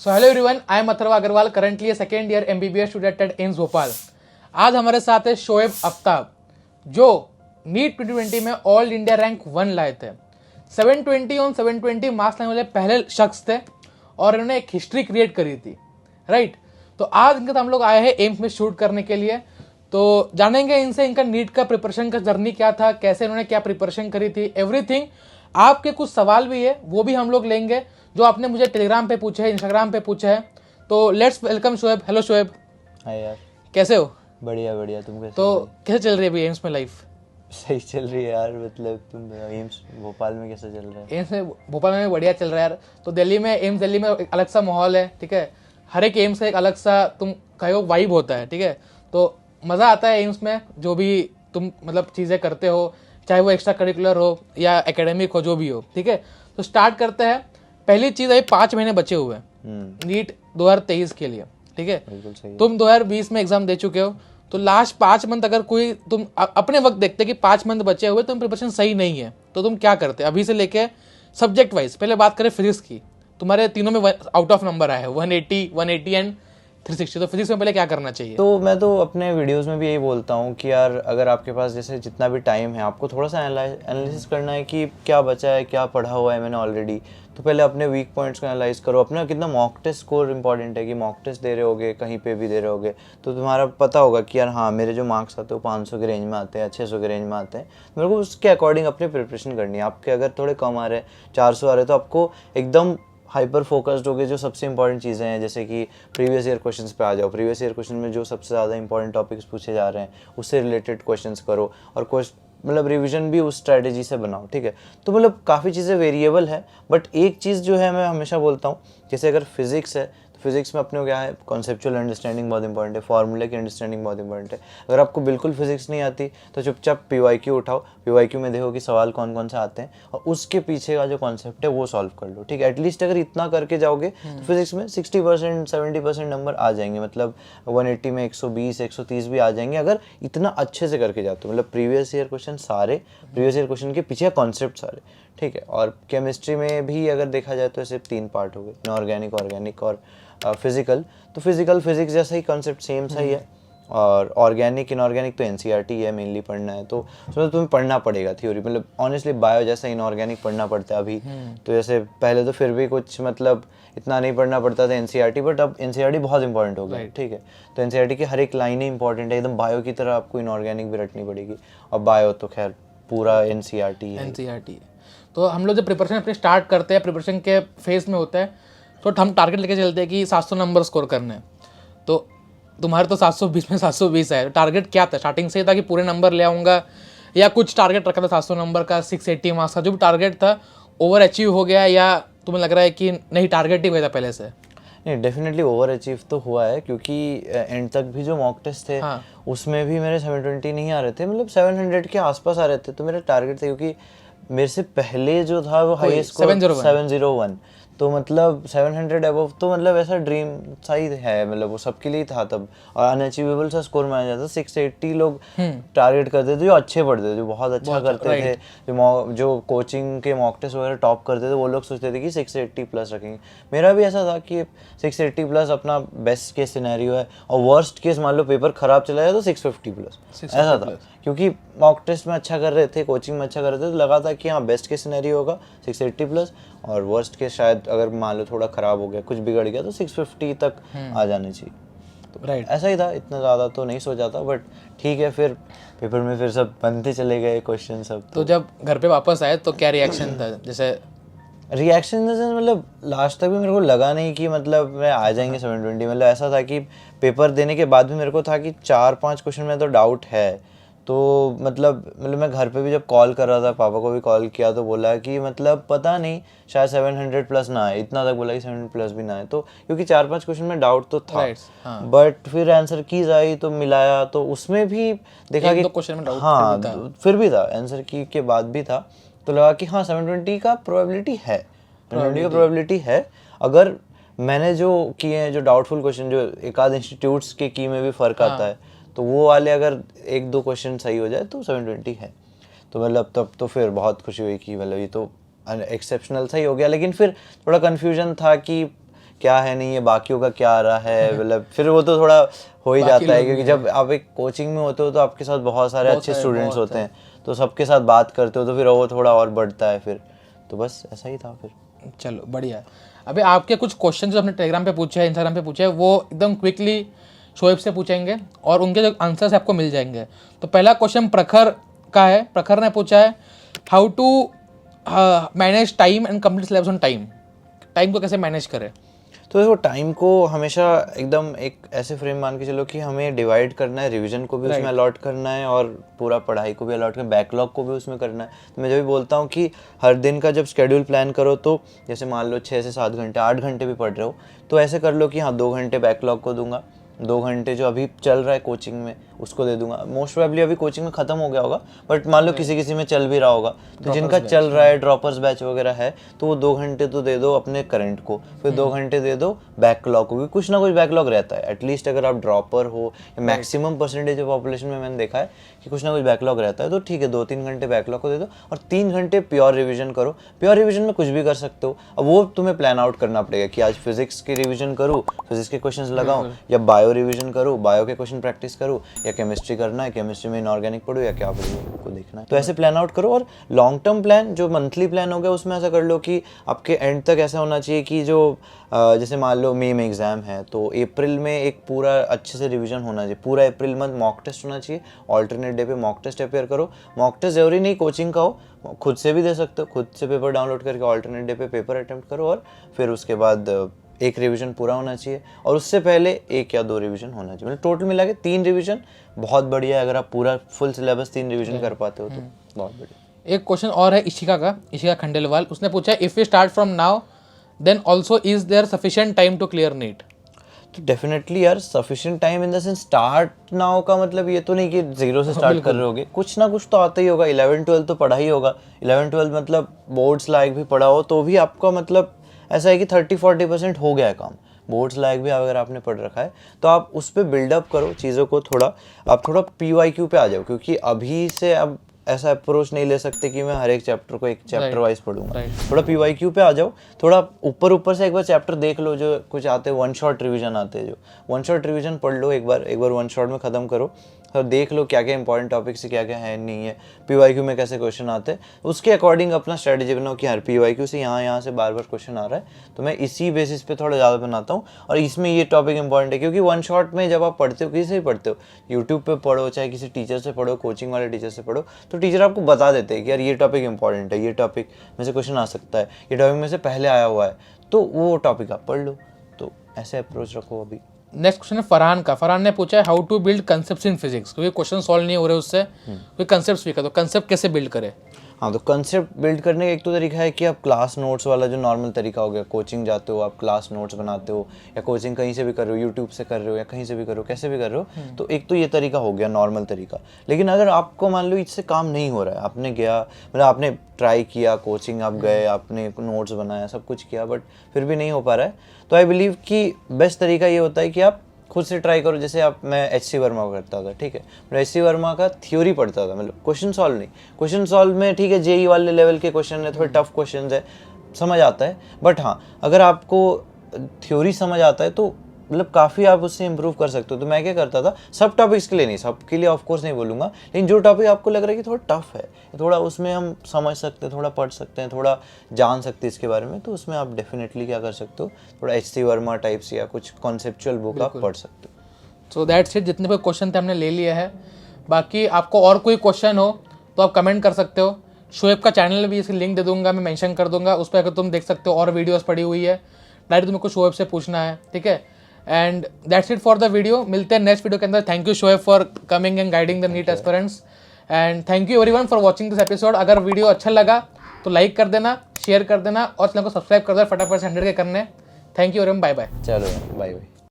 So hello everyone, I am Atharva Agrawal, currently second year MBBS student at AIIMS Bhopal. आज हमारे साथ है शोएब आफ्ताब, जो नीट 2020 में ऑल इंडिया रैंक 1 लाए थे। 720 ऑन 720 मार्क्स लाने वाले पहले शख्स थे और इन्होंने एक हिस्ट्री क्रिएट करी थी, राइट। तो आज इनके साथ हम लोग आए हैं एम्स में शूट करने के लिए। तो जानेंगे इनसे इनका नीट का प्रिपरेशन का जर्नी क्या था, कैसे इन्होंने क्या प्रिपरेशन करी थी, एवरीथिंग। आपके कुछ सवाल भी है वो भी हम लोग लेंगे जो आपने मुझे टेलीग्राम पे पूछे है, इंस्टाग्राम पे पूछे है। तो let's welcome Shoaib. Hello Shoaib, hi यार। कैसे हो? बढ़िया बढ़िया, तुम कैसे तो हो भाई? कैसे चल रही है अभी एम्स में लाइफ? सही चल रही है यार। मतलब तुम एम्स भोपाल में कैसा चल रहा है? एम्स में भोपाल में बढ़िया चल रहा है यार। तो दिल्ली में एम्स दिल्ली में एक अलग सा माहौल है, ठीक है। हर एक एम्स से एक अलग सा तुम कहो वाइब होता है, ठीक है। तो मज़ा आता है एम्स में, जो भी तुम मतलब चीज़ें करते हो, चाहे वो एक्स्ट्रा करिकुलर हो या एकेडमिक हो, जो भी हो, ठीक है। तो स्टार्ट करते हैं। पहली चीज़, अभी 5 महीने बचे हुए हैं नीट 2023 के लिए, ठीक है। बिल्कुल सही है। तुम 2020 में एग्जाम दे चुके हो, तो लास्ट 5 मंथ अगर कोई तुम अपने वक्त देखते कि 5 मंथ बचे हुए, तुम प्रिपरेशन सही नहीं है, तो तुम क्या करते अभी से लेके सब्जेक्ट वाइज? पहले बात करें फिजिक्स की। तुम्हारे तीनों में आउट ऑफ नंबर आए हैं 180, 180 एंड 360। तो फिजिक्स में पहले क्या करना चाहिए? तो मैं तो अपने वीडियोस में भी यही बोलता हूँ कि यार अगर आपके पास जैसे जितना भी टाइम है, आपको थोड़ा सा एनालिसिस करना है कि क्या बचा है, क्या पढ़ा हुआ है मैंने ऑलरेडी। तो पहले अपने वीक पॉइंट्स को एनालाइज करो। अपना कितना मॉक टेस्ट स्कोर इंपॉर्टेंट है कि मॉक टेस्ट दे रहे होगे, कहीं पे भी दे रहे होगे, तो तुम्हारा पता होगा कि यार हाँ, मेरे जो मार्क्स आते हैं वो 500 के रेंज में आते हैं, 600 के रेंज में आते हैं। तो मेरे को उसके अकॉर्डिंग अपनी प्रिपरेशन करनी है। आपके अगर थोड़े कम आ रहे हैं, 400 आ रहे हैं, तो आपको एकदम हाइपर फोकस्ड हो गए जो सबसे इंपॉर्टेंट चीज़ें हैं, जैसे कि प्रीवियस ईयर क्वेश्चंस पे आ जाओ। प्रीवियस ईयर क्वेश्चन में जो सबसे ज़्यादा इंपॉर्टेंट टॉपिक्स पूछे जा रहे हैं उससे रिलेटेड क्वेश्चंस करो, और मतलब रिवीजन भी उस स्ट्रैटेजी से बनाओ, ठीक है। तो मतलब काफ़ी चीज़ें वेरिएबल है, बट एक चीज़ जो है मैं हमेशा बोलता हूँ, जैसे अगर फिजिक्स है तो फिजिक्स में अपने को क्या है, कॉन्सेप्चुअल अंडरस्टैंडिंग बहुत इंपॉर्टेंट है, फार्मूले की अंडरस्टैंडिंग बहुत इंपॉर्टेंट है। अगर आपको बिल्कुल फिजिक्स नहीं आती तो चुपचाप पीवाईक्यू उठाओ, पीवाईक्यू में देखो कि सवाल कौन कौन से आते हैं और उसके पीछे का जो कॉन्सेप्ट है वो सॉल्व कर लो, ठीक है। एटलीस्ट अगर इतना करके जाओगे तो फिजिक्स में 60% 70% नंबर आ जाएंगे। मतलब 180 में 120 130 भी आ जाएंगे अगर इतना अच्छे से करके जाते हो। मतलब प्रीवियस ईयर क्वेश्चन सारे, प्रीवियस ईयर क्वेश्चन के पीछे कॉन्सेप्ट सारे, ठीक है। और केमिस्ट्री में भी अगर देखा जाए तो ऐसे 3 पार्ट हो गए, इनऑर्गेनिक, ऑर्गेनिक और फिजिकल। तो फिजिकल फिजिक्स जैसा ही कॉन्सेप्ट सेम सा ही है, और ऑर्गेनिक इनऑर्गेनिक तो एनसीईआरटी है, मेनली पढ़ना है। तो उसमें तुम्हें पढ़ना पड़ेगा थ्योरी। मतलब ऑनेस्टली बायो जैसा इनऑर्गेनिक पढ़ना पड़ता है अभी। तो जैसे पहले तो फिर भी कुछ मतलब इतना नहीं पढ़ना पड़ता था एनसीईआरटी, बट अब एनसीईआरटी बहुत इंपॉर्टेंट हो गया, ठीक है। तो एनसीईआरटी की हर एक लाइन ही इंपॉर्टेंट है, एकदम बायो की तरह आपको इनऑर्गेनिक भी रटनी पड़ेगी। और बायो तो खैर पूरा एनसीईआरटी है। एनसीईआरटी। तो हम लोग जब प्रिपरेशन अपनी स्टार्ट करते हैं, प्रिपरेशन के फेज में होता है, तो हम टारगेट लेके चलते हैं कि 700 नंबर स्कोर करने हैं। तो तुम्हारे तो 720 में 720 है। टारगेट क्या था? स्टार्टिंग से था कि पूरे नंबर ले आऊँगा, या कुछ टारगेट रखा था 700 नंबर का, 680 मार्क्स का जो भी टारगेट था ओवर अचीव हो गया, या तुम्हें लग रहा है कि नहीं टारगेट ही हुआ था पहले से? नहीं, डेफिनेटली ओवर अचीव तो हुआ है, क्योंकि एंड तक भी जो मॉक टेस्ट थे उसमें भी मेरे 720 नहीं आ रहे थे, मतलब 700 के आसपास आ रहे थे। तो मेरा टारगेट था, क्योंकि मेरे से पहले जो था वो हाईएस्ट स्कोर 701। तो मतलब 700 अबव तो मतलब ऐसा ड्रीम सा ही है, मतलब वो सबके लिए था तब। और अनअचीवेबल सा स्कोर माना जाता। 680 लोग टारगेट करते थे जो अच्छे पढ़ते थे, जो बहुत अच्छा करते थे, जो कोचिंग के मॉक टेस्ट वगैरह टॉप करते थे, वो लोग सोचते थे कि 680 प्लस रखेंगे। मेरा भी ऐसा था कि 680 प्लस अपना बेस्ट केस सिनेरियो है, और वर्स्ट केस मान लो पेपर खराब चला जाए तो 650 प्लस ऐसा था। क्योंकि मॉक टेस्ट में अच्छा कर रहे थे, कोचिंग में अच्छा कर रहे थे, तो लगा था कि हाँ बेस्ट केस सिनेरियो होगा 680 प्लस, और वर्स्ट केस शायद अगर मान लो थोड़ा खराब हो गया, कुछ बिगड़ गया, तो 650 तक आ जाने चाहिए। तो ऐसा ही था, इतना ज़्यादा तो नहीं सोचा था, बट ठीक है। फिर पेपर में फिर सब बनते चले गए क्वेश्चन सब। तो जब घर पे वापस आए तो क्या रिएक्शन था? जैसे रिएक्शन मतलब लास्ट तक भी मेरे को लगा नहीं कि मतलब मैं आ जाएंगे 720। मतलब ऐसा था कि पेपर देने के बाद भी मेरे को था कि 4-5 क्वेश्चन में तो डाउट है। तो मतलब मैं घर पे भी जब कॉल कर रहा था, पापा को भी कॉल किया, तो बोला कि मतलब पता नहीं शायद 700 प्लस ना आए, इतना तक बोला कि 700 प्लस भी ना आए। तो क्योंकि 4-5 क्वेश्चन में डाउट तो था, बट फिर आंसर कीज आई तो मिलाया, तो उसमें भी देखा कि हाँ फिर भी था, आंसर की के बाद भी था। तो लगा कि हाँ 720 का प्रोबेबिलिटी है, 720 का प्रोबेबिलिटी है। अगर मैंने जो किए हैं, जो डाउटफुल क्वेश्चन, जो एक आध इंस्टीट्यूट्स के की में भी फ़र्क आता है, तो वो वाले अगर 1-2 क्वेश्चन सही हो जाए तो 720 है। तो मतलब तब तो फिर बहुत खुशी हुई कि मतलब ये तो एक्सेप्शनल सही हो गया। लेकिन फिर थोड़ा कन्फ्यूजन था कि क्या है नहीं है, बाकियों का क्या आ रहा है, मतलब फिर वो तो थोड़ा हो ही जाता है, क्योंकि जब आप एक कोचिंग में होते हो तो आपके साथ बहुत सारे अच्छे स्टूडेंट्स होते हैं, तो सबके साथ बात करते हो तो फिर वो थोड़ा और बढ़ता है फिर, तो बस ऐसा ही था फिर। चलो बढ़िया। अभी आपके कुछ क्वेश्चन जो आपने टेलीग्राम पे पूछे हैं, इंस्टाग्राम पे पूछे हैं, वो एकदम क्विकली शोएब से पूछेंगे और उनके जो आंसर्स आपको मिल जाएंगे। तो पहला क्वेश्चन प्रखर का है। प्रखर ने पूछा है how to manage time and complete syllabus on time. Time को कैसे मैनेज करें? तो देखो, टाइम को हमेशा एकदम एक ऐसे फ्रेम मान के चलो कि हमें डिवाइड करना है, रिवीजन को भी उसमें अलॉट करना है और पूरा पढ़ाई को भी अलॉट करना है, बैकलॉग को भी उसमें करना है। तो मैं जब भी बोलता हूँ कि हर दिन का जब शेड्यूल प्लान करो तो जैसे मान लो 6 से 7 घंटे 8 घंटे भी पढ़ रहे हो तो ऐसे कर लो कि हाँ 2 घंटे बैकलॉग को दूंगा, 2 घंटे जो अभी चल रहा है कोचिंग में उसको दे दूंगा। मोस्ट प्रोबेबली अभी कोचिंग में खत्म हो गया होगा, बट मान लो किसी किसी में चल भी रहा होगा, तो जिनका चल रहा है ड्रॉपर्स बैच वगैरह है तो वो 2 घंटे तो दे दो अपने करंट को, फिर 2 घंटे दे दो बैकलॉग को, क्योंकि कुछ ना कुछ बैकलॉग रहता है एटलीस्ट। अगर आप ड्रॉपर हो, मैक्सिमम परसेंटेज ऑफ पॉपुलेशन में मैंने देखा है कि कुछ ना कुछ बैकलॉग रहता है, तो ठीक है 2-3 घंटे बैकलॉग को दे दो और 3 घंटे प्योर रिविजन करो। प्योर रिविजन में कुछ भी कर सकते हो, अब वो तुम्हें प्लान आउट करना पड़ेगा कि आज फिजिक्स की रिविजन करूँ, फिजिक्स के क्वेश्चंस लगाऊं, या बायो रिविजन करूँ, बायो के क्वेश्चन प्रैक्टिस करूँ, या केमिस्ट्री करना है, केमिस्ट्री में इनऑर्गेनिक पढ़ो या क्या पढ़ो को देखना है। तो ऐसे प्लान आउट करो। और लॉन्ग टर्म प्लान जो मंथली प्लान हो गया उसमें ऐसा कर लो कि आपके एंड तक ऐसा होना चाहिए कि जो जैसे मान लो मई में एग्जाम है तो अप्रैल में एक पूरा अच्छे से रिवीजन होना चाहिए, पूरा अप्रैल मंथ मॉक टेस्ट होना चाहिए, ऑल्टरनेट डे पे मॉक टेस्ट अपेयर करो। मॉक टेस्ट जरूरी नहीं कोचिंग का हो, खुद से भी दे सकते हो, खुद से पेपर डाउनलोड करके ऑल्टरनेट डे पे पेपर अटेम्प्ट करो और फिर उसके बाद एक रिवीजन पूरा होना चाहिए और उससे पहले 1 या 2 रिवीजन होना चाहिए। मतलब टोटल मिला के 3 रिवीजन बहुत बढ़िया है। अगर आप पूरा फुल सिलेबस 3 रिवीजन कर पाते हो तो बहुत बढ़िया। एक क्वेश्चन और है इशिका का, इशिका खंडेलवाल। उसने पूछा है if you start from now then also is there sufficient time to clear NEET? तो डेफिनेटली यार sufficient time in the sense start now का मतलब ये तो नहीं कि 0 से स्टार्ट कर रहे होगे, कुछ ना कुछ तो आता ही होगा। 11-12 तो पढ़ा ही होगा, 11-12 मतलब बोर्ड्स लायक भी पढ़ा हो तो भी आपका मतलब ऐसा है कि 30-40% हो गया है काम। बोर्ड्स लायक भी अगर आपने पढ़ रखा है तो आप उस पर बिल्डअप करो चीज़ों को, आप थोड़ा PYQ पे आ जाओ, क्योंकि अभी से अब ऐसा अप्रोच नहीं ले सकते कि मैं हर एक चैप्टर को एक चैप्टर वाइज पढ़ूंगा। थोड़ा PYQ पे आ जाओ, थोड़ा ऊपर से एक बार चैप्टर देख लो, जो कुछ आते हैं 1 शॉट रिवीजन आते हैं, जो 1 शॉट रिवीजन पढ़ लो एक बार 1 शॉट में ख़त्म करो और देख लो क्या क्या इंपॉर्टेंट टॉपिक से क्या क्या है नहीं है, PYQ में कैसे क्वेश्चन आते हैं, उसके अकॉर्डिंग अपना स्ट्रेटेजी बनाओ कि हर PYQ से यहाँ से बार क्वेश्चन आ रहा है तो मैं इसी बेसिस पे थोड़ा ज़्यादा बनाता हूँ और इसमें ये टॉपिक इंपॉर्टेंट है। क्योंकि 1 शॉट में जब आप पढ़ते हो, किसी से भी पढ़ते हो, यूट्यूब पे पढ़ो चाहे किसी टीचर से पढ़ो, कोचिंग वाले टीचर से पढ़ो, तो टीचर आपको बता देते हैं कि यार ये टॉपिक इंपॉर्टेंट है, ये टॉपिक में से क्वेश्चन आ सकता है, ये टॉपिक में से पहले आया हुआ है, तो वो टॉपिक आप पढ़ लो। तो ऐसे अप्रोच रखो। अभी नेक्स्ट क्वेश्चन है फरहान का। फरहान ने पूछा है how to build concepts in physics, क्योंकि क्वेश्चन सॉल्व नहीं हो रहे उससे, कोई कंसेप्ट भी कर दो, कंसेप्ट कैसे बिल्ड करें? हाँ, तो कंसेप्ट बिल्ड करने का एक तो तरीका है कि आप क्लास नोट्स वाला जो नॉर्मल तरीका हो गया, कोचिंग जाते हो आप क्लास नोट्स बनाते हो, या कोचिंग कहीं से भी कर रहे हो, यूट्यूब से कर रहे हो या कहीं से भी कर रहे हो, कैसे भी कर रहे हो, तो एक तो ये तरीका हो गया नॉर्मल तरीका। लेकिन अगर आपको मान लो इससे काम नहीं हो रहा है, आपने गया मतलब आपने ट्राई किया, कोचिंग आप गए, आपने नोट्स बनाया, सब कुछ किया, बट फिर भी नहीं हो पा रहा है, तो आई बिलीव कि बेस्ट तरीका ये होता है कि आप खुद से ट्राई करो। जैसे आप मैं HC वर्मा करता था, ठीक है, मैं HC वर्मा का थ्योरी पढ़ता था, मतलब क्वेश्चन सॉल्व नहीं, क्वेश्चन सॉल्व में ठीक है JEE वाले लेवल के क्वेश्चन है, थोड़े टफ क्वेश्चन है, समझ आता है, बट हाँ अगर आपको थ्योरी समझ आता है तो मतलब काफ़ी आप उससे इंप्रूव कर सकते हो। तो मैं क्या करता था, सब टॉपिक्स के लिए नहीं, सबके लिए ऑफ कोर्स नहीं बोलूँगा, लेकिन जो टॉपिक आपको लग रहा है कि थोड़ा टफ है, थोड़ा उसमें हम समझ सकते हैं, थोड़ा पढ़ सकते हैं, थोड़ा जान सकते हैं इसके बारे में, तो उसमें आप डेफिनेटली क्या कर सकते हो, थोड़ा HC वर्मा टाइप्स या कुछ कॉन्सेप्चुअल बुक आप पढ़ सकते हो। सो दैट्स इट, जितने भी क्वेश्चन थे हमने ले लिए हैं। बाकी आपको और कोई क्वेश्चन हो तो आप कमेंट कर सकते हो। शोएब का चैनल भी इसकी लिंक दे दूंगा, मैं मेंशन कर दूंगा, उस पर अगर तुम देख सकते हो और वीडियोस पड़ी हुई है, डायरेक्ट तुम्हें को शोएब से पूछना है, ठीक है। And that's it for the video, मिलते हैं नेक्स्ट वीडियो के अंदर। Thank you Shoaib for coming and guiding the NEET aspirants, and thank you everyone for watching this episode. अगर वीडियो अच्छा लगा तो लाइक कर देना, शेयर कर देना और चैनल को सब्सक्राइब कर दो फटाफट से 100 के करने। Thank you everyone, bye bye. चलो बाय बाय।